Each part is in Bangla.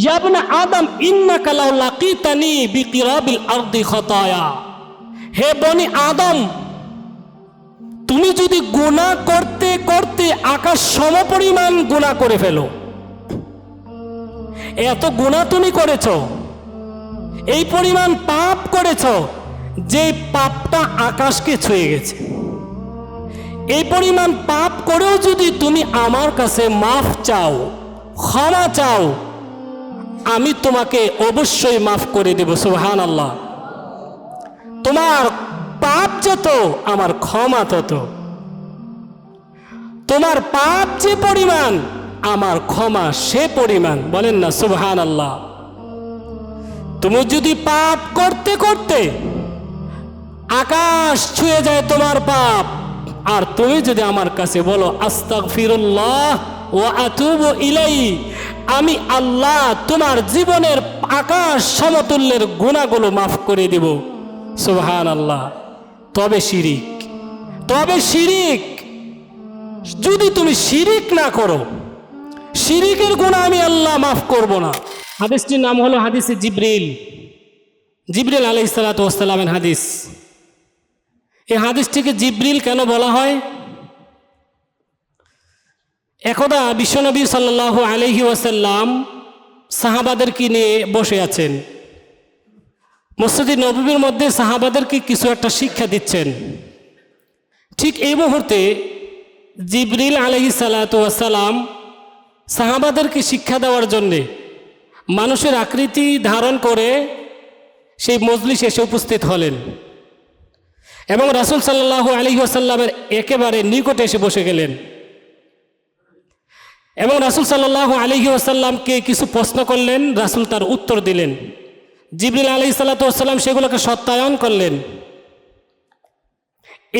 ইয়া ইবনা আদম ইন্নাকা লাউ লাকিতানি বিকিরাবিল আরদি খাতায়া, হে বনি আদম, তুমি যদি গুনাহ করতে করতে আকাশ সমপরিমাণ গুনাহ করে ফেলো, এত গুনাহ তুমি করেছো, এই পরিমাণ পাপ করেছো যে পাপটা আকাশকে ছুঁয়ে গেছে, এই পরিমাণ পাপ করেও যদি তুমি আমার কাছে মাফ চাও, ক্ষমা চাও, আমি তোমাকে অবশ্যই মাফ করে দেব। সুবহানাল্লাহ। তোমার পাপ যত আমার ক্ষমা তত, তোমার পাপ যে পরিমাণ আমার ক্ষমা সে পরিমাণ। বলেন না সুবহানাল্লাহ। তুমি যদি পাপ করতে করতে আকাশ ছুঁয়ে যায় তোমার পাপ, আর তুমি যদি আমার কাছে বলো আস্তাগফিরুল্লাহ ওয়া আতুবু ইলাইহি, আমি আল্লাহ তোমার জীবনের আকাশ সমতুল্যের গুনাহগুলো মাফ করে দেব। সুবহানাল্লাহ। তবে শিরিক, তবে শিরিক, যদি তুমি শিরিক না করো, শিরিকের গুনাহ আমি আল্লাহ মাফ করব না। হাদিসটির নাম হলো হাদিসে জিবরিল, জিবরিল আলাইহিস সালাতু ওয়াস সালামের হাদিস। এই হাদিসটিকে জিবরিল কেন বলা হয়? একদা বিশ্বনবী সাল্লাল্লাহু আলাইহি ওয়াসাল্লাম সাহাবাদেরকে নিয়ে বসে আছেন, মসজিদে নববীর মধ্যে সাহাবাদেরকে কিছু একটা শিক্ষা দিচ্ছেন। ঠিক এই মুহূর্তে জিবরিল আলাইহিস সালাতু ওয়াস সালাম সাহাবাদেরকে শিক্ষা দেওয়ার জন্যে মানুষের আকৃতি ধারণ করে সেই মজলিসে এসে উপস্থিত হলেন এবং রাসূল সাল্লাল্লাহু আলাইহি ওয়াসাল্লামের একেবারে নিকটে এসে বসে গেলেন এবং রাসূল সাল্লাল্লাহু আলাইহি ওয়াসাল্লামকে কিছু প্রশ্ন করলেন, রাসূল তার উত্তর দিলেন। জিবরিল আলাইহিস সালাতু ওয়াস সালাম সেগুলোকে সত্যায়ন করলেন।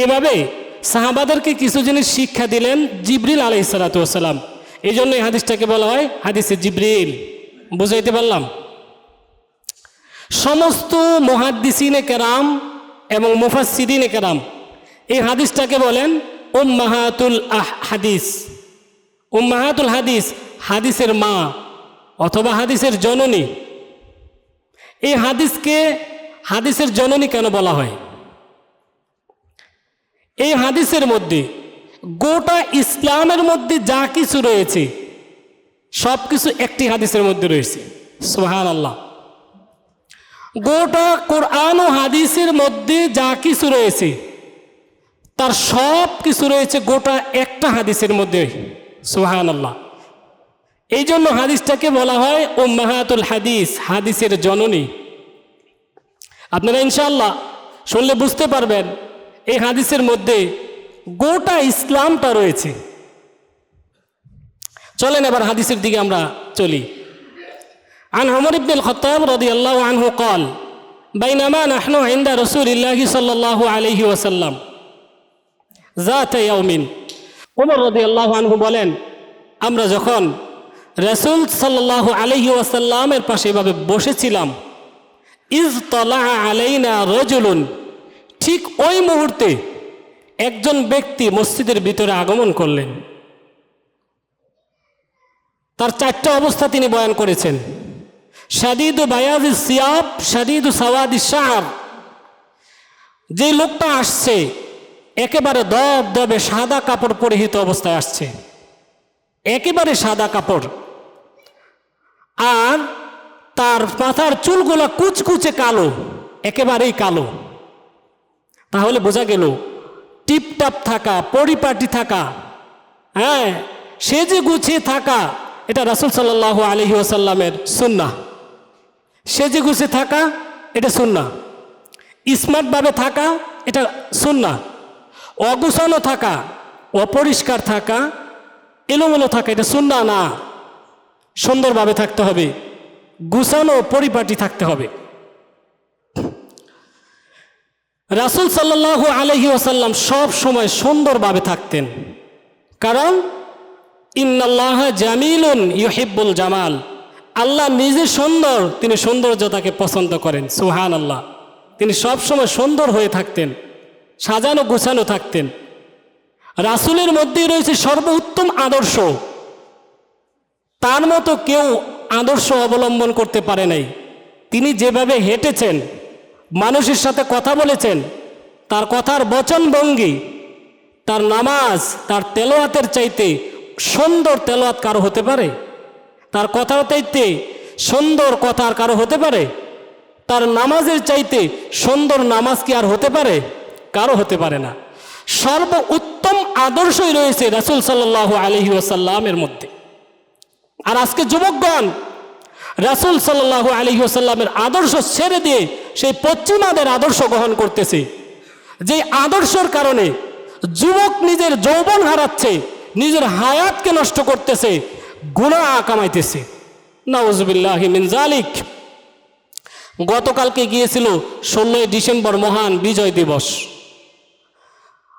এভাবে সাহাবাদেরকে কিছু জিনিস শিক্ষা দিলেন জিবরিল আলাইহিস সালাতু ওয়াস সালাম। এই জন্য এই হাদিসটাকে বলা হয় হাদিসে জিবরিল। বুঝাইতে পারলাম? সমস্ত মুহাদ্দিসিনে কেরাম এবং মুফাসসিরিনে কেরাম এই হাদিসটাকে বলেন উম্মাহাতুল হাদিস। উম্মাহাতুল হাদিস, হাদিসের মা অথবা হাদিসের জননী। এই হাদিসকে হাদিসের জননী কেন বলা হয়? এই হাদিসের মধ্যে গোটা ইসলামের মধ্যে যা কিছু রয়েছে সব কিছু একটি হাদিসের মধ্যে রয়েছে। সুবহানাল্লাহ। গোটা কোরআন ও হাদিসের মধ্যে যা কিছু রয়েছে তার সব কিছু রয়েছে গোটা একটা হাদিসের মধ্যে। সুবহানাল্লাহ। এই জন্য হাদিসটাকে বলা হয় উম্মাহাতুল হাদিস, হাদিসের জননী। আপনারা ইনশাআল্লাহ শুনলে বুঝতে পারবেন এই হাদিসের মধ্যে গোটা ইসলামটা রয়েছে। চলেন এবার হাদিসের দিকে আমরা চলি। عن عمر بن الخطاب رضي الله عنه قال بينما نحن عند رسول الله صلى الله عليه وسلم ذات يوم, উমর রাদিয়াল্লাহু আনহু বলেন, আমরা যখন রাসূল সাল্লাল্লাহু আলাইহি ওয়াসাল্লামের পাশে এভাবে বসেছিলাম, ইজ তালা আলাইনা রাজুলুন, ঠিক ওই মুহূর্তে একজন ব্যক্তি মসজিদের ভিতরে আগমন করলেন। তার চারটা অবস্থা তিনি বয়ান করেছেন। শাদীদু বায়াদিস সিয়াব, শাদীদু সাওয়াদিস শাআর। যে লোকটা আসছে একেবারে দবদবে সাদা কাপড় পরিহিত অবস্থায় আসছে, একেবারে সাদা কাপড়, আর তার মাথার চুলগুলো কুচকুচে কালো, একেবারেই কালো। তাহলে বোঝা গেল টিপটাপ থাকা, পরিপাটি থাকা, হ্যাঁ, সেজে গুছিয়ে থাকা, এটা রাসূল সাল্লাল্লাহু আলাইহি ওয়াসাল্লামের সুন্নাহ। সেজে গুছিয়ে থাকা এটা সুন্নাহ, স্মার্টভাবে থাকা এটা সুন্নাহ। অগুছানো থাকা, অপরিষ্কার থাকা, এলোমেলো থাকা এটা সুন্নাহ না। সুন্দরভাবে থাকতে হবে, গুছানো পরিপাটি থাকতে হবে। রাসূল সাল্লাল্লাহু আলাইহি ওয়াসাল্লাম সব সময় সুন্দরভাবে থাকতেন, কারণ ইন্নাল্লাহা জামিলুন ইউহিব্বুল জামাল, আল্লাহ নিজে সুন্দর, তিনি সৌন্দর্যতাকে পছন্দ করেন। সুবহানাল্লাহ। তিনি সব সময় সুন্দর হয়ে থাকতেন, সাজানো গোছানো থাকতেন। রাসূলের মধ্যেই রয়েছে সর্বোত্তম আদর্শ, তার মতো কেউ আদর্শ অবলম্বন করতে পারে নাই। তিনি যেভাবে হেঁটেছেন, মানুষের সাথে কথা বলেছেন, তার কথার বচনভঙ্গি, তার নামাজ, তার তেলাওয়াতের চাইতে সুন্দর তেলাওয়াত কারো হতে পারে? তার কথার চাইতে সুন্দর কথা আর কারো হতে পারে? তার নামাজের চাইতে সুন্দর নামাজ কি আর হতে পারে? কারো হতে পারে না। সর্ব উত্তম আদর্শই রয়েছে রাসূল সাল্লাল্লাহু আলাইহি ওয়াসাল্লামের মধ্যে। আর আজকে যুবকগণ রাসূল সাল্লাল্লাহু আলাইহি ওয়াসাল্লামের আদর্শ ছেড়ে দিয়ে সেই পশ্চিমাদের আদর্শ গ্রহণ করতেছে, যে আদর্শের কারণে যুবক নিজের যৌবন হারাচ্ছে, নিজের হায়াতকে নষ্ট করতেছে, গুনাহ কামাইতেছে। নাউযুবিল্লাহি মিন যালিক। গতকালকে গিয়েছিল 16 ডিসেম্বর মহান বিজয় দিবস।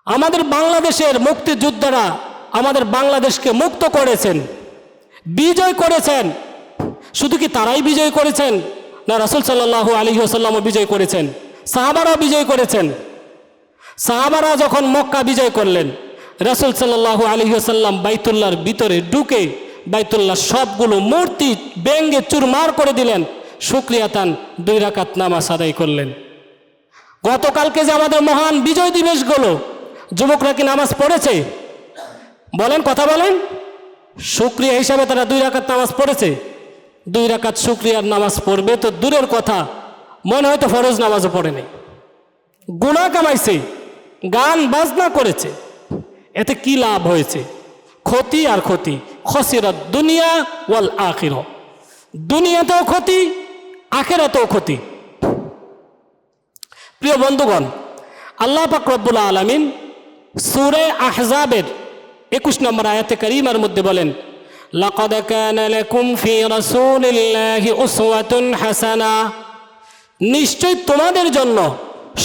আমাদের বাংলাদেশের মুক্তিযোদ্ধারা আমাদের বাংলাদেশকে মুক্ত করেছেন, বিজয় করেছেন। শুধু কি তারাই বিজয় করেছেন? না, রাসূল সাল্লাল্লাহু আলাইহি ওয়াসাল্লামও বিজয় করেছেন, সাহাবারাও বিজয় করেছেন। সাহাবারা যখন মক্কা বিজয় করলেন, রাসূল সাল্লাল্লাহু আলাইহি ওয়াসাল্লাম বাইতুল্লাহর ভিতরে ঢুকে বাইতুল্লাহ সবগুলো মূর্তি ভেঙে চুরমার করে দিলেন, শুকরিয়াতান 2 রাকাত নামাজ আদায় করলেন। গতকালকে যে আমাদের মহান বিজয় দিবস গেল, যুবকরা কি নামাজ পড়েছে? বলেন, কথা বলেন। শুকরিয়া হিসাবে তারা 2 রাকাত নামাজ পড়েছে? 2 রাকাত শুকরিয়ার নামাজ পড়বে তো দূরের কথা, মনে হয়তো ফরজ নামাজও পড়ে নেই। গুনাহ কামাইছে, গান বাজনা করেছে, এতে কি লাভ হয়েছে? ক্ষতি আর ক্ষতি। খসিরাত দুনিয়া ওয়াল আখিরা, দুনিয়াতেও ক্ষতি, আখিরাতেও ক্ষতি। প্রিয় বন্ধুগণ, আল্লাহ পাক রব্বুল আলামিন সূরা আহজাবের 21 নম্বর আয়াতে কারীমার মধ্যে বলেন, লাকাদ কানা লাকুম ফি রাসূলিল্লাহি উসওয়াতুন হাসানা, নিশ্চয় তোমাদের জন্য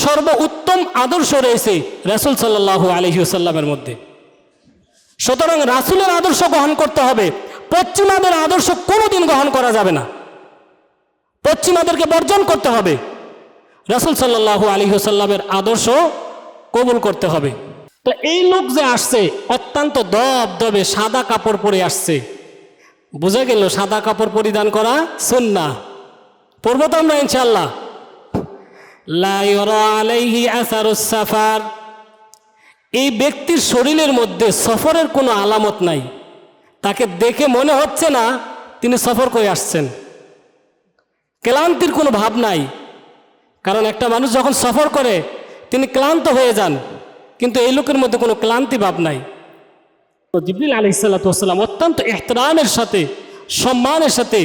সর্ব উত্তম আদর্শ রয়েছে রাসূল সাল্লাল্লাহু আলাইহি ওয়াসাল্লামের মধ্যে। সুতরাং রাসূলের আদর্শ গ্রহণ করতে হবে, পশ্চিমাদের আদর্শ কোনোদিন গ্রহণ করা যাবে না। পশ্চিমাদেরকে বর্জন করতে হবে, রাসূল সাল্লাল্লাহু আলাইহি ওয়াসাল্লামের আদর্শ কবুল করতে হবে। তো এই লোক যে আসছে অত্যন্ত দবদবে সাদা কাপড় পরে আসছে, বোঝা গেল সাদা কাপড় পরিধান করা সুন্নাহ। পরবো তো আমরা ইনশাআল্লাহ। লা ইউরা আলাইহি আসারুস সাফার, এই ব্যক্তির শরীরের মধ্যে সফরের কোনো আলামত নাই, তাকে দেখে মনে হচ্ছে না তিনি সফর করে আসছেন। ক্লান্তির কোনো ভাব নাই, কারণ একটা মানুষ যখন সফর করে তিনি ক্লান্ত হয়ে যান, কিন্তু এই লোকের মধ্যে কোনো ক্লান্তি ভাব নাই। তো জিবরিল আলাইহিস সালাতু ওয়াস সালাম অত্যন্ত ইহতিরামের সাথে, সম্মানের সাথে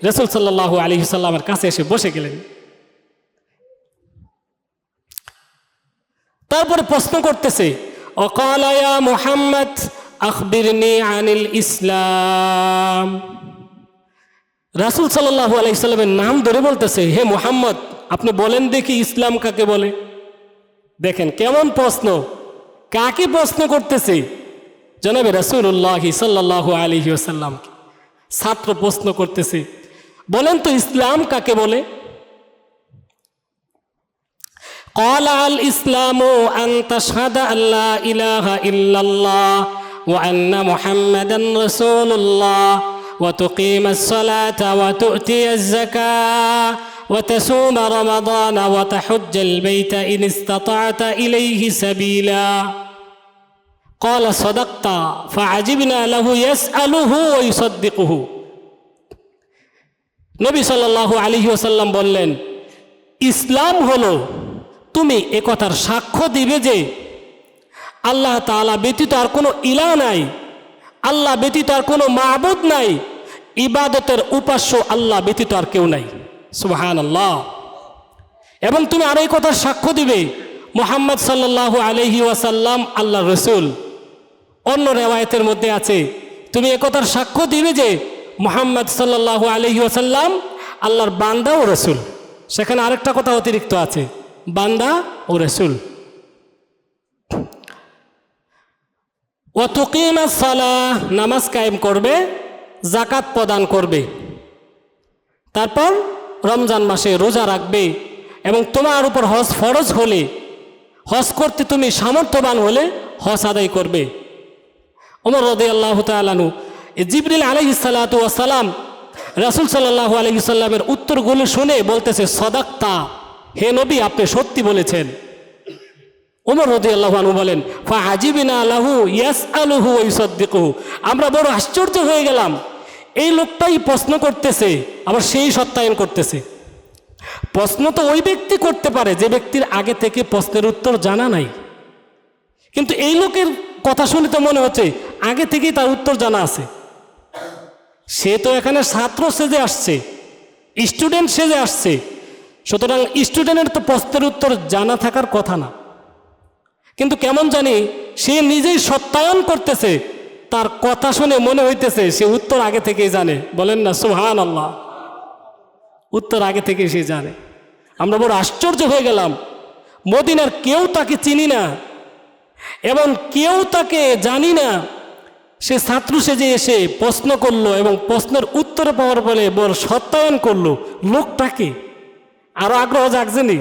রাসূল সাল্লাল্লাহু আলাইহি সাল্লামের কাছে এসে বসে গেলেন। তারপরে প্রশ্ন করতেছে, ওয়াকালা ইয়া মুহাম্মদ আখবিরনি আনিল ইসলাম। রাসূল সাল্লাল্লাহু আলাইহি সাল্লামের নাম ধরে বলতেছে, হে মুহাম্মদ আপনি বলেন দেখি ইসলাম কাকে বলে। দেখেন কেমন প্রশ্ন, কাকে প্রশ্ন করতেছে? জনাবে রাসূলুল্লাহ সাল্লাল্লাহু আলাইহি ওয়াসাল্লাম ছাত্র প্রশ্ন করতেছে, বলেন তো ইসলাম কাকে বলে? قال الإسلام أن تشهد أن لا إله إلا الله وأن محمدا رسول الله وتقيم الصلاة وتؤتي الزكاة وتصوم رمضان وتحج البيت إن استطعت إليه سبيلا قال صدقت فعجبنا له يسأله ويصدقه। নবী সাল্লাল্লাহু আলাইহি ওয়াসাল্লাম বললেন, ইসলাম হলো তুমি একথার সাক্ষ্য দিবে যে আল্লাহ তাআলা ব্যতীত আর কোনো ইলাহ নাই, আল্লাহ ব্যতীত আর কোনো মাবুদ নাই, ইবাদতের উপাস্য আল্লাহ ব্যতীত আর কেউ নাই। সুবহানাল্লাহ। এবং তুমি আর এই কথার সাক্ষ্য দিবে মুহাম্মদ সাল্লাল্লাহু আলাইহি ওয়াসাল্লাম আল্লাহর রাসূল। অন্য রিওয়ায়াতের মধ্যে আছে তুমি একথার সাক্ষ্য দিবে যে মুহাম্মদ সাল্লাল্লাহু আলাইহি ওয়াসাল্লাম আল্লাহর বান্দা ও রাসূল। সেখানে আরেকটা কথা অতিরিক্ত আছে, বান্দা ও রাসূল। ওয়া তুকিমাস সালাহ, নামাজ কায়েম করবে, যাকাত প্রদান করবে, তারপর রমজান মাসে রোজা রাখবে, এবং তোমার উপর হজ ফরজ হলে, হজ করতে তুমি সামর্থ্যবান হলে হজ আদায় করবে। ওমর রাদিয়াল্লাহু তাআলা আনহু জিবরিল আলাইহিস সালাতু ওয়াস সালাম রাসূল সাল্লাল্লাহু আলাইহি সাল্লামের উত্তরগুলো শুনে বলতেছে, সদাক্তা, হে নবী, আপনি সত্যি বলেছেন। ওমর রাদিয়াল্লাহু আনহু বলেন, ফাআজিবনা লাহু ইয়াসআলুহু ওয়া ইউসাদ্দিকুহু, আমরা বড় আশ্চর্য হয়ে গেলাম, এই লোকটাই প্রশ্ন করতেছে আবার সেই সত্যায়ন করতেছে। প্রশ্ন তো ওই ব্যক্তি করতে পারে যে ব্যক্তির আগে থেকে প্রশ্নের উত্তর জানা নাই, কিন্তু এই লোকের কথা শুনে তো মনে হচ্ছে আগে থেকেই তার উত্তর জানা আছে। সে তো এখানে ছাত্র সেজে আসছে, স্টুডেন্ট সেজে আসছে, সুতরাং স্টুডেন্টের তো প্রশ্নের উত্তর জানা থাকার কথা না, কিন্তু কেমন জানি সে নিজেই সত্যায়ন করতেছে, তার কথা শুনে মনে হইতেছে সে উত্তর আগে থেকেই জানে। বলেন না সুবহানাল্লাহ, উত্তর আগে থেকে সে জানে। আমরা বড় আশ্চর্য হয়ে গেলাম, মদিনার কেউ তাকে চিনি না এবং কেউ তাকে জানি না, সে ছাত্র সেজে এসে প্রশ্ন করলো এবং প্রশ্নের উত্তর পাওয়ার পরে বড় সত্যায়ন করলো। লোকটাকে আরো আগ্রহ জাগছেনি,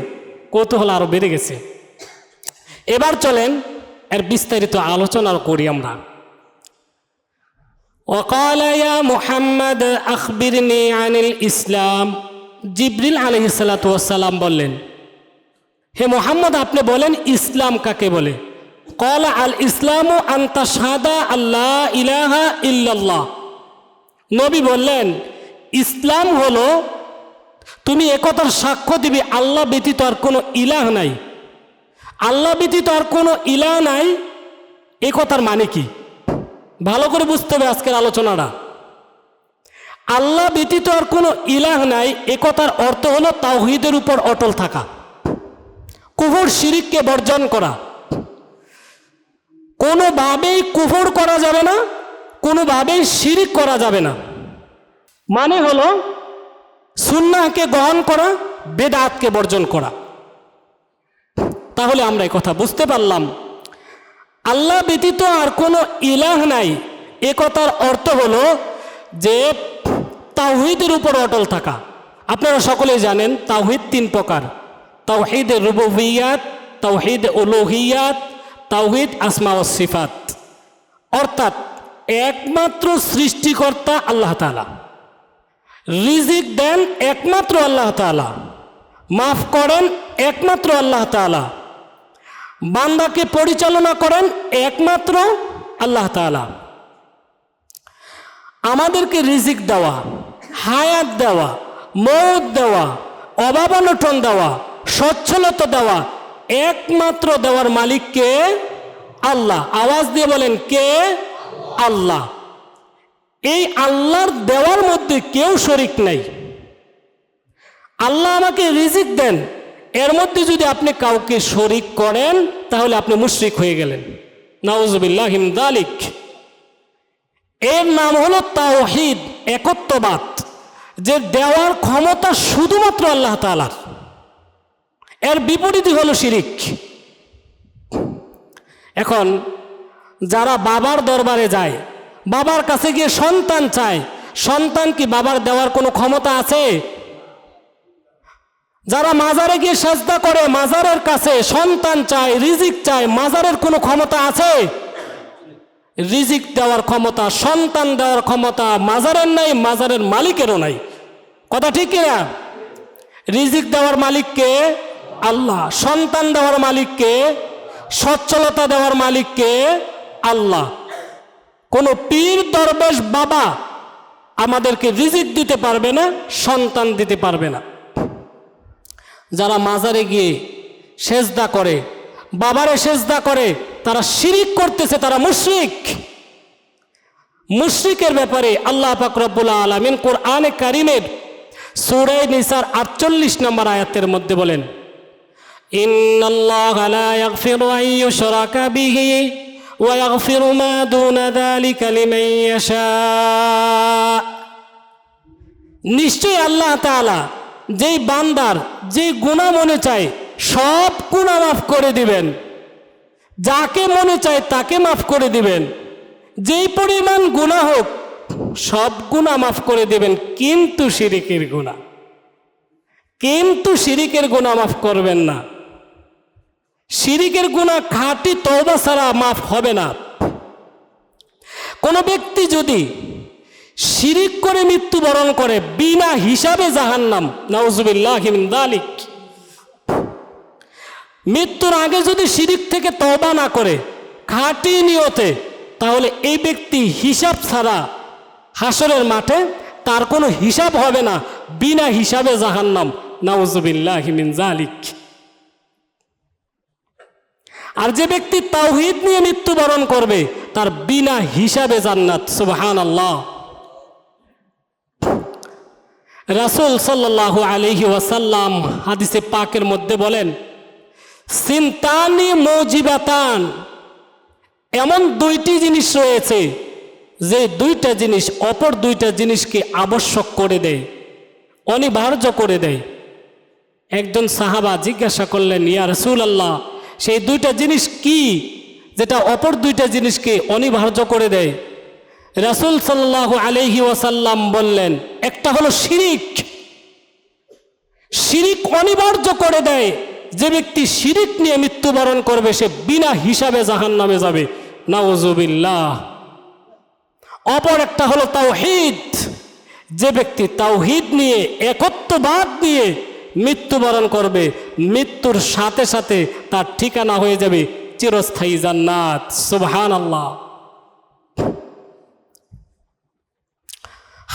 কৌতূহল আরো বেড়ে গেছে। এবার চলেন এর বিস্তারিত আলোচনা করি আমরা। وقال يا محمد أخبرني عن الإسلام, জিবরিল আলাইহিস সালাতু ওয়াস সালাম বললেন, হে মুহাম্মদ, আপনি বলেন ইসলাম কাকে বলে। قال الإسلام أن تشهد আল্লা ইলাহা ইল্লাল্লাহ, নবী বললেন ইসলাম হলো তুমি একথার সাক্ষ্য দিবে আল্লাহ ব্যতীত আর কোনো ইলাহ নাই। আল্লাহ ব্যতীত আর কোনো ইলাহ নাই, এ কথার মানে কি? ভালো করে বুঝতে হবে আজকের আলোচনাটা। আল্লাহ ব্যতীত আর কোনো ইলাহ নাই, এ কথার অর্থ হলো তাওহীদের উপর অটল থাকা, কুফর শিরিককে বর্জন করা। কোনোভাবেই কুফর করা যাবে না, কোনোভাবেই শিরিক করা যাবে না। মানে হলো সুন্নাহকে গ্রহণ করা, বেদাতকে বর্জন করা। তাহলে আমরা এই কথা বুঝতে পারলাম, আল্লাহ ব্যতীত আর কোনো ইলাহ নাই, এ কথার অর্থ হলো যে তাওহীদের উপর অটল থাকা। আপনারা সকলেই জানেন তাওহীদ তিন প্রকার: তাওহীদ রুবুবিয়্যাত, তাওহীদ উলুহিয়্যাত, তাওহীদ আসমা ওয়াস সিফাত। অর্থাৎ একমাত্র সৃষ্টিকর্তা আল্লাহ তাআলা, রিজিক দেন একমাত্র আল্লাহ তাআলা, মাফ করেন একমাত্র আল্লাহ তাআলা, বান্দাকে পরিচালনা করেন একমাত্র আল্লাহ তাআলা। আমাদেরকে রিজিক দেওয়া, হায়াত দেওয়া, মৌত দেওয়া, অভাব অনটন দেওয়া, সচ্ছলতা দেওয়া, একমাত্র দেওয়ার মালিক কে? আল্লাহ। আওয়াজ দিয়ে বলেন, কে? আল্লাহ। এই আল্লাহর দেওয়ার মধ্যে কেউ শরিক নাই। আল্লাহ আমাকে রিজিক দেন, এর মধ্যে যদি আপনি কাউকে শরিক করেন তাহলে আপনি মুশরিক হয়ে গেলেন, নাউযুবিল্লাহি মিন যালিক। এর নাম হলো তাওহীদ, একত্ববাদ, যে দেওয়ার ক্ষমতা শুধুমাত্র আল্লাহ তাআলার। এর বিপরীতই হলো শিরিক। এখন যারা বাবার দরবারে যায়, বাবার কাছে গিয়ে সন্তান চায়, সন্তান কি বাবার দেওয়ার কোনো ক্ষমতা আছে? যারা মাজারে গিয়ে সেজদা করে, মাজারের কাছে সন্তান চায়, রিজিক চায়, মাজারের কোনো ক্ষমতা আছে? রিজিক দেওয়ার ক্ষমতা, সন্তান দেওয়ার ক্ষমতা মাজারের নাই, মাজারের মালিকেরও নাই। কথা ঠিক কিনা? রিজিক দেওয়ার মালিককে আল্লাহ, সন্তান দেওয়ার মালিককে, সচ্ছলতা দেওয়ার মালিককে আল্লাহ। কোনো পীর দরবেশ বাবা আমাদেরকে রিজিক দিতে পারবে না, সন্তান দিতে পারবে না। যারা মাজারে গিয়ে সেজদা করে, বাবারে সেজদা করে, তারা শিরিক করতেছে, তারা মুশরিক। মুশরিকের ব্যাপারে আল্লাহ পাক রব্বুল আলামিন কোরআনে কারীমের সূরা নিসার 48 নম্বর আয়াতের মধ্যে বলেন, ইন্নাল্লাহা লা ইয়াগফিরু আন ইউশরাকা বিহি ওয়া ইয়াগফিরু মা দুনা যালিকা লিমান ইয়াশা। নিশ্চয়ই আল্লাহ তাআলা যেই বান্দার যে গুনাহ মনে চায় সব গুনাহ মাফ করে দিবেন, যাকে মনে চায় তাকে মাফ করে দিবেন, যেই পরিমাণ গুনাহ হোক সব গুনাহ মাফ করে দিবেন, কিন্তু শিরিকের গুনাহ, কিন্তু শিরিকের গুনাহ মাফ করবেন না। শিরিকের গুনাহ খাঁটি তওবা ছাড়া মাফ হবে না। কোনো ব্যক্তি যদি শিরিক করে মৃত্যুবরণ করে বিনা হিসাবে জাহান্নাম, নাউজুবিল্লাহি মিন যালিক। মৃত্যুর আগে যদি শিরিক থেকে তওবা না করে খাঁটি নিয়তে, তাহলে এই ব্যক্তি হিসাব ছাড়া হাসরের মাঠে তার কোনো হিসাব হবে না, বিনা হিসাবে জাহান্নাম, নাউজুবিল্লাহি মিন যালিক। আর যে ব্যক্তি তাওহীদ নিয়ে মৃত্যুবরণ করবে তার বিনা হিসাবে জান্নাত, সুবহানাল্লাহ। রাসূল সাল্লাল্লাহু আলাইহি ওয়াসাল্লাম হাদিসে পাকের মধ্যে বলেন, সিনতানি মুজিবাতান, এমন দুইটি জিনিস রয়েছে যে দুইটা জিনিস অপর দুইটা জিনিসকে আবশ্যক করে দেয়, অনিবার্য করে দেয়। একজন সাহাবা জিজ্ঞাসা করলেন, ইয়া রাসূলুল্লাহ, সেই দুইটা জিনিস কি যেটা অপর দুইটা জিনিসকে অনিবার্য করে দেয়? রাসূল সাল্লাল্লাহু আলাইহি ওয়াসাল্লাম বললেন, একটা হলো শিরিক। শিরিক অনিবার্য করে দেয়, যে ব্যক্তি শিরিক নিয়ে মৃত্যুবরণ করবে সে বিনা হিসাবে জাহান্নামে যাবে, নাউজুবিল্লাহ। অপর একটা হলো তাওহীদ, যে ব্যক্তি তাওহীদ নিয়ে একত্ববাদ নিয়ে মৃত্যুবরণ করবে মৃত্যুর সাথে সাথে তার ঠিকানা হয়ে যাবে চিরস্থায়ী জান্নাত, সুবহানাল্লাহ।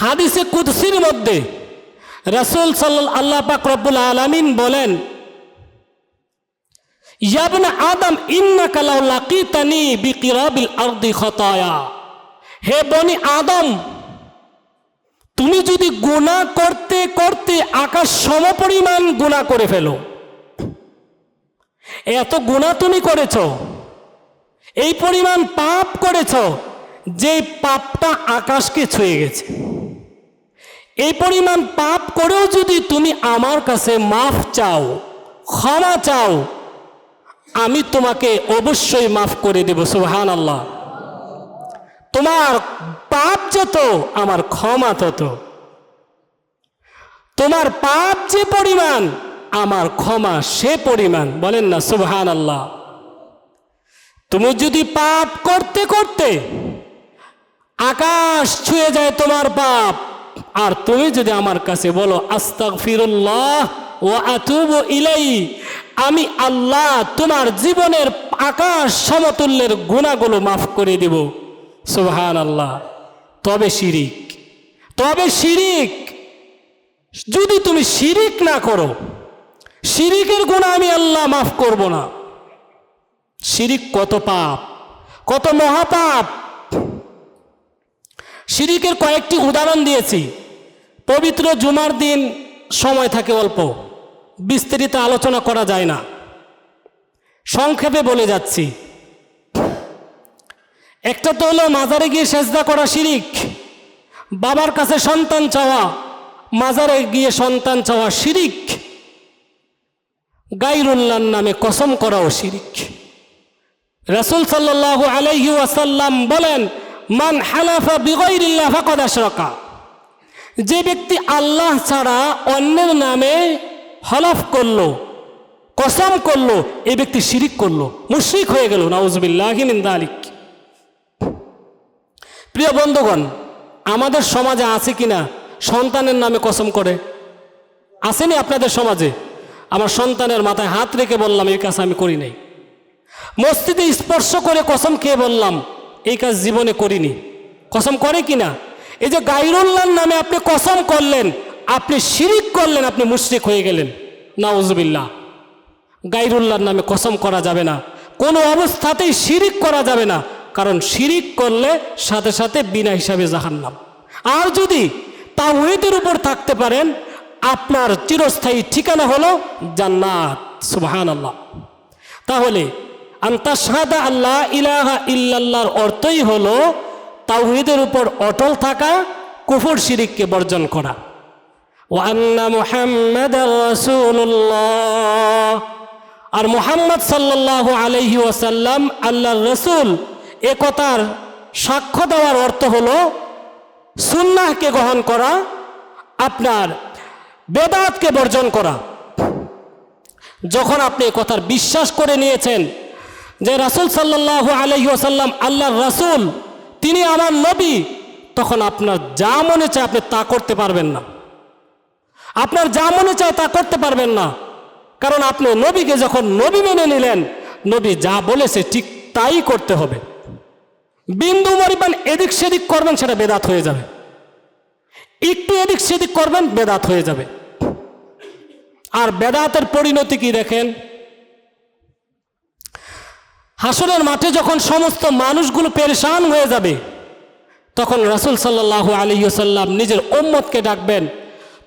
হাদিসে কুদসির মধ্যে রাসূল সাল্লাল্লাহু আল্লাহ পাক রব্বুল আলামিন বলেন, ইয়া ইবনে আদম ইন্নাকা লাউ লাকিতানি বিকিরাবিল আরদি খতায়া, হে বনি আদম, তুমি যদি গুনাহ করতে করতে আকাশ সমপরিমাণ গুনাহ করে ফেলো, এত গুনাহ তুমি করেছো, এই পরিমাণ পাপ করেছো যে পাপটা আকাশকে ছুঁয়ে গেছে, এই পরিমাণ পাপ করেও যদি তুমি আমার কাছে মাফ চাও, ক্ষমা চাও, আমি তোমাকে অবশ্যই মাফ করে দেব, সুবহানাল্লাহ। তোমার পাপ যত আমার ক্ষমা তত, তোমার পাপ যে পরিমাণ আমার ক্ষমা সে পরিমাণ, বলেন না সুবহানাল্লাহ। তুমি যদি পাপ করতে করতে আকাশ ছুঁয়ে যায় তোমার পাপ, আর তুমি যদি আমার কাছে বলো আস্তাগফিরুল্লাহ ওয়া আতুবু ইলাইহি, আমি আল্লাহ তোমার জীবনের আকাশ সমতুল্যের গুনাহগুলো মাফ করে দিব, সুবহানাল্লাহ। তবে শিরিক, তবে শিরিক যদি তুমি শিরিক না করো, শিরিকের গুনাহ আমি আল্লাহ মাফ করব না। শিরিক কত পাপ, কত মহাপাপ। শিরিকের কয়েকটি উদাহরণ দিয়েছি। পবিত্র জুমার দিন সময় থাকে অল্প, বিস্তারিত আলোচনা করা যায় না, সংক্ষেপে বলে যাচ্ছি। একটা তো হলো মাজারে গিয়ে সেজদা করা শিরিক, বাবার কাছে সন্তান চাওয়া, মাজারে গিয়ে সন্তান চাওয়া শিরিক, গায়রুল্লাহর নামে কসম করাও শিরিক। রাসূল সাল্লাল্লাহু আলাইহি ওয়াসাল্লাম বলেন, মান হালাফা বিগাইরিল্লাহ ফাকাদ আশরাকা, যে ব্যক্তি আল্লাহ ছাড়া অন্যের নামে হলফ করলো, কসম করলো, এই ব্যক্তি শিরিক করলো, মুশরিক হয়ে গেল, নাউজুবিল্লাহি মিন যালিক। প্রিয় বন্ধুগণ, আমাদের সমাজে আছে কিনা সন্তানের নামে কসম করে? আসেনি আপনাদের সমাজে? আমার সন্তানের মাথায় হাত রেখে বললাম এই কাজ আমি করি নাই, মসজিদে স্পর্শ করে কসম খেয়ে বললাম এই কাজ জীবনে করিনি, কসম করে কিনা? এই যে গায়রুল্লাহর নামে আপনি কসম করলেন, আপনি শিরিক করলেন, আপনি মুশরিক হয়ে গেলেন, নাউজুবিল্লাহ। গায়রুল্লাহর নামে কসম করা যাবে না, কোনো অবস্থাতেই শিরিক করা যাবে না, কারণ শিরিক করলে সাথে সাথে বিনা হিসাবে জাহান্নাম। আর যদি তাওহীদের উপর থাকতে পারেন, আপনার চিরস্থায়ী ঠিকানা হলো জান্নাত, সুবহানাল্লাহ। তাহলে আনতাশহাদা আল্লাহ ইলাহা ইল্লাল্লাহর অর্থই হলো তাওহীদের উপর অটল থাকা, কুফর শিরিককে বর্জন করা। ওয়া আন্না মুহাম্মাদার রাসূলুল্লাহ, আর মুহাম্মদ সাল্লাল্লাহু আলাইহি ওয়াসাল্লাম আল্লাহর রাসূল, এ কথার সাক্ষ্য দেওয়ার অর্থ হলো সুন্নাহকে গ্রহণ করা, আপনার বেদাতকে বর্জন করা। যখন আপনি এ কথার বিশ্বাস করে নিয়েছেন যে রাসূল সাল্লাল্লাহু আলাইহি ওয়াসাল্লাম আল্লাহর রাসূল, তিনি আমার নবী, তখন আপনার যা মনে চায় আপনি তা করতে পারবেন না। আপনার যা মনে চায় তা করতে পারবেন না, কারণ আপনি নবীকে যখন নবী মেনে নিলেন, নবী যা বলেছে ঠিক তাই করতে হবে। বিন্দু পরিমাণ এদিক সেদিক করবেন সেটা বেদাত হয়ে যাবে, একটু এদিক সেদিক করবেন বেদাত হয়ে যাবে। আর বেদাতের পরিণতি কি দেখেন, হাসরের মাঠে যখন সমস্ত মানুষগুলো পেরেশান হয়ে যাবে, তখন রাসূল সাল্লাল্লাহু আলাইহি ওয়াসাল্লাম নিজের উম্মতকে ডাকবেন,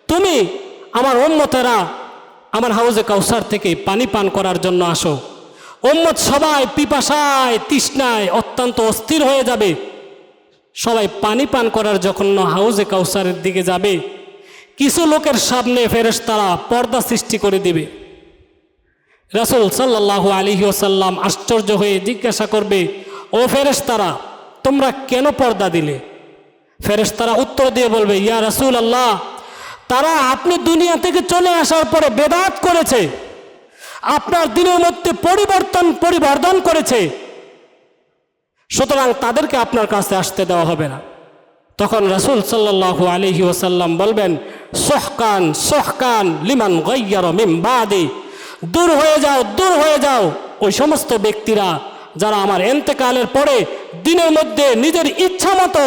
তুমি আমার উম্মতেরা আমার হাউজে কাউসার থেকে পানি পান করার জন্য আসো। উম্মত সবাই পিপাসায় তৃষ্ণায় অত্যন্ত অস্থির হয়ে যাবে, সবাই পানি পান করার জন্য হাউজে কাউসারের দিকে যাবে। কিছু লোকের সামনে ফেরেশতারা পর্দা সৃষ্টি করে দিবে। রাসূল সাল্লাল্লাহু আলাইহি ওয়াসাল্লাম আশ্চর্য হয়ে জিজ্ঞাসা করবে, ও ফেরেশতারা তোমরা কেন পর্দা দিলে? ফেরেশতারা উত্তর দিয়ে বলবে, ইয়া রাসূলুল্লাহ, তারা আপনি দুনিয়া থেকে চলে আসার পরে বেদাত করেছে, আপনার দিনের মধ্যে পরিবর্তন করেছে, সুতরাং তাদেরকে আপনার কাছে আসতে দেওয়া হবে না। তখন রাসূল সাল্লাল্লাহু আলাইহি ওয়াসাল্লাম বলবেন, সুহকান সুহকান লিমান গায়্যারা মিন বাদি, দূর হয়ে যাও, দূর হয়ে যাও ওই সমস্ত ব্যক্তিরা যারা আমার ইন্তেকালের পরে দিনের মধ্যে নিজের ইচ্ছা মতো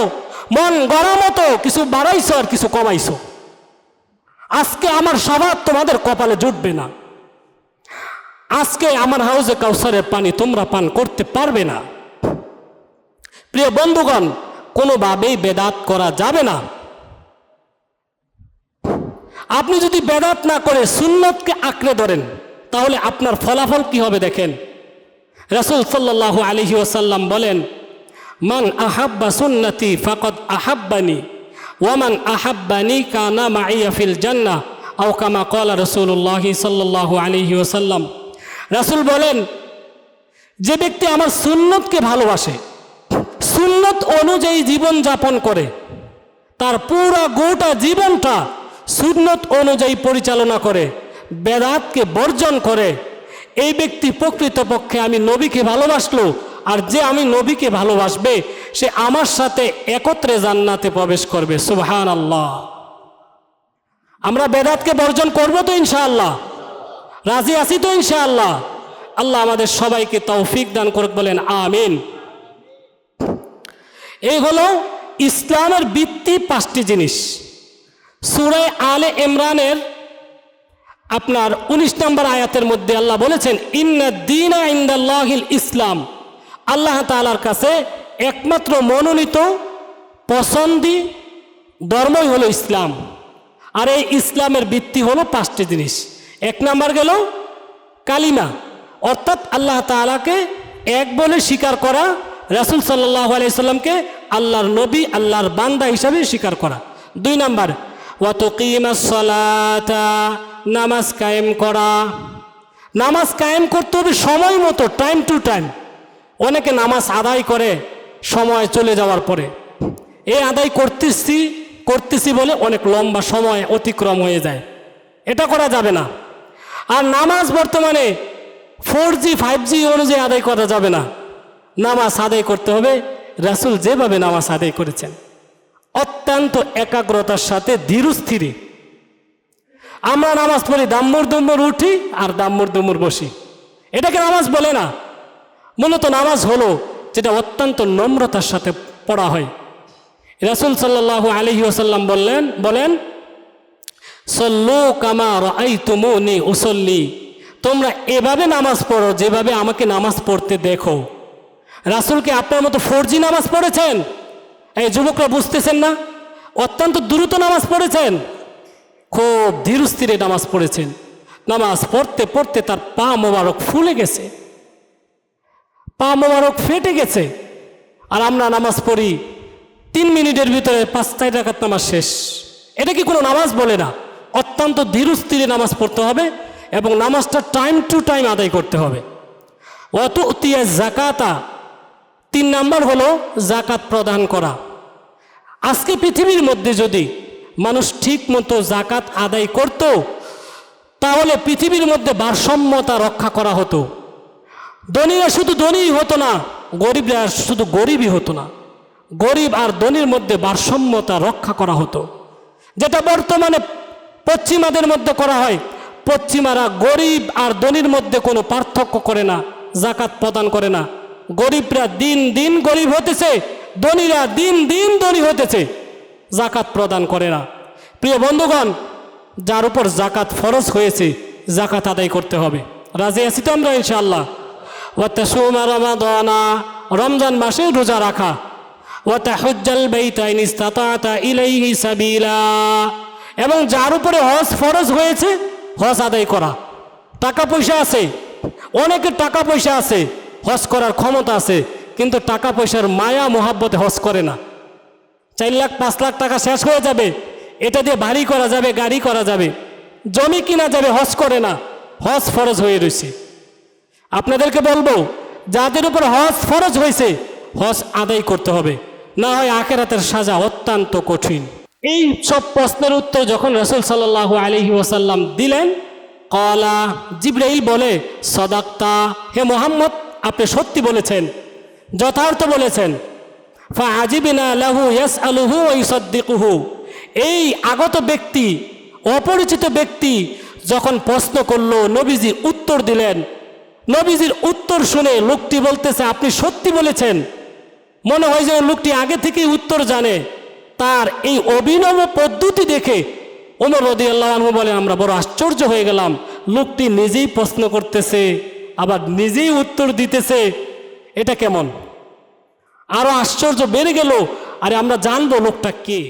মন গড়া মতো কিছু বাড়াইছো আর কিছু কমাইছো। আজকে আমার স্বভাব তোমাদের কপালে জুটবে না, আজকে আমার হাউজে কাউসারের পানি তোমরা পান করতে পারবে না। প্রিয় বন্ধুগণ, কোনোভাবেই বেদাত করা যাবে না। আপনি যদি বেদাত না করে সুন্নতকে আঁকড়ে ধরেন, তাহলে আপনার ফলাফল কি হবে দেখেন। রাসূল সাল্লাল্লাহু আলাইহি ওয়াসাল্লাম বলেন, মান আহাব্বা সুন্নতি ফাকাদ আহাব্বানি ওয়া মান আহাব্বানি কানা মাইয়া ফিল জান্নাহ আও কামা ক্বালা রাসূলুল্লাহ সাল্লাল্লাহু আলাইহি ওয়াসাল্লাম। রাসূল বলেন, যে ব্যক্তি আমার সুন্নতকে ভালোবাসে, সুন্নত অনুযায়ী জীবন যাপন করে, তার পুরো গোটা জীবনটা সুন্নত অনুযায়ী পরিচালনা করে, বেদাতকে বর্জন করে, এই ব্যক্তি প্রকৃতপক্ষে আমি নবীকে ভালোবাসলো, আর যে আমি নবীকে ভালোবাসবে সে আমার সাথে একত্রে জান্নাতে প্রবেশ করবে। সুবহানাল্লাহ। আমরা বেদাতকে বর্জন করব তো ইনশাআল্লাহ, রাজি আছি তো ইনশাআল্লাহ। আল্লাহ আমাদের সবাইকে তৌফিক দান করুক, বলেন আমিন। এই হলো ইসলামের ভিত্তি 5টি জিনিস। সূরা আলে ইমরানের আপনার 19 নম্বর আয়াতের মধ্যে আল্লাহ বলেছেন, ইন্না দীনা ইনদাল্লাহিল ইসলাম, আল্লাহ তাআলার কাছে একমাত্র মনোনীত পছন্দি ধর্মই হলো ইসলাম। আর এই ইসলামের ভিত্তি হলো 5টি জিনিস। 1 নাম্বার গেল কালিমা, অর্থাৎ আল্লাহ তাআলাকে এক বলে স্বীকার করা, রাসূল সাল্লাল্লাহু আলাইহি সাল্লামকে আল্লাহর নবী আল্লাহর বান্দা হিসাবে স্বীকার করা। 2 নাম্বার ওয়া তুকিমাস সালাতা, নামাজ কায়েম করা। নামাজ কায়েম করতে হবে সময় মতো, টাইম টু টাইম। অনেকে নামাজ আদায় করে সময় চলে যাওয়ার পরে, এই আদায় করতেছি বলে অনেক লম্বা সময় অতিক্রম হয়ে যায়, এটা করা যাবে না। আর নামাজ বর্তমানে 4G 5G অনুযায়ী আদায় করা যাবে না। নামাজ আদায় করতে হবে রাসূল যেভাবে নামাজ আদায় করেছেন, অত্যন্ত একাগ্রতার সাথে ধীরস্থিরে। আমরা নামাজ পড়ি, দাম্মুর দুম্মুর উঠি আর দাম্মুর দুম্মুর বসি, এটাকে নামাজ বলে না। মূলত নামাজ হলো যেটা অত্যন্ত নম্রতার সাথে পড়া হয়। রাসূল সাল্লাল্লাহু আলাইহি ওয়াসাল্লাম বলেন সল্লু কামা রাআইতুমুনি উসাল্লি, তোমরা এভাবে নামাজ পড়ো যেভাবে আমাকে নামাজ পড়তে দেখো। রাসূলকে আপনার মতো 4G নামাজ পড়েছেন? এই যুবকরা বুঝতেছেন না? অত্যন্ত দ্রুত নামাজ পড়েছেন, খুব ধীরস্থিরে নামাজ পড়েছেন। নামাজ পড়তে পড়তে তার পা মোবারক ফুলে গেছে, পা মোবারক ফেটে গেছে। আর আমরা নামাজ পড়ি 3 মিনিটের ভিতরে 5 রাকাত নামাজ শেষ। এটা কি কোনো নামাজ বলে না। অত্যন্ত ধীরস্থিরে নামাজ পড়তে হবে এবং নামাজটা টাইম টু টাইম আদায় করতে হবে। ওয়াতুতিয়া যাকাতা, 3 নাম্বার হলো যাকাত প্রদান করা। আজকে পৃথিবীর মধ্যে যদি মানুষ ঠিক মতো যাকাত আদায় করত, তাহলে পৃথিবীর মধ্যে ভারসাম্যতা রক্ষা করা হতো। ধনীরা শুধু ধনীই হতো না, গরিবরা শুধু গরিবই হতো না। গরিব আর ধনীর মধ্যে ভারসাম্যতা রক্ষা করা হতো, যেটা বর্তমানে পশ্চিমাদের মধ্যে করা হয়। পশ্চিমারা গরিব আর ধনীর মধ্যে কোনো পার্থক্য করে না, জাকাত প্রদান করে না। গরিবরা দিন দিন গরিব হতেছে, ধনীরা দিন দিন ধনী হতেছে, জাকাত প্রদান করে না। প্রিয় বন্ধুগণ, যার উপর জাকাত ফরজ হয়েছে জাকাত আদায় করতে হবে। রাজি আছি তো আমরা ইনশাআল্লাহ? ওয়াতাসুমা রমাদানা, রমজান মাসে রোজা রাখা। ওয়াতাহুজ্জাল বাইতা ইন ইসতাতা'তা ইলাইহি সাবিলা, এবং যার উপরে হজ ফরজ হয়েছে হজ আদায় করা। টাকা পয়সা আছে, অনেকের টাকা পয়সা আছে, হজ করার ক্ষমতা আছে, কিন্তু টাকা পয়সার মায়া মোহাব্বতে হজ করে না। 4 লাখ 5 লাখ টাকা শেষ হয়ে যাবে, এটা দিয়ে বাড়ি করা যাবে, গাড়ি করা যাবে, জমি কিনা যাবে, হজ করে না। হজ ফরজ হয়ে রয়েছে। আপনাদেরকে বলবো, যাদের উপর হজ ফরজ হয়েছে হজ আদায় করতে হবে, না হয় আখিরাতের সাজা অত্যন্ত কঠিন। এই সব প্রশ্নের উত্তর যখন রাসূল সাল্লাল্লাহু আলাইহি ওয়াসাল্লাম দিলেন, ক্বালা, জিবরাইল বলে, সাদাক্তা, হে মুহাম্মদ আপনি সত্যি বলেছেন, যথার্থ বলেছেন। ফাআজিবনা লাহু ইয়াসআলুহু ওয়া ইউসাদ্দিকুহু, এই আগত ব্যক্তি, অপরিচিত ব্যক্তি যখন প্রশ্ন করলো, নবীজি উত্তর দিলেন। নবীজির উত্তর শুনে লোকটি বলতেছে আপনি সত্যি বলেছেন। মনে হয় যে লোকটি আগে থেকেই উত্তর জানে। তার এই অভিনব পদ্ধতি দেখে ওমর রাদিয়াল্লাহু আনহু বলেন, আমরা বড় আশ্চর্য হয়ে গেলাম, লোকটি নিজেই প্রশ্ন করতেছে আবার নিজেই উত্তর দিতেছে, এটা কেমন? আরো আশ্চর্য বেড়ে গেল, আরে আমরা জানবো লোকটা কে।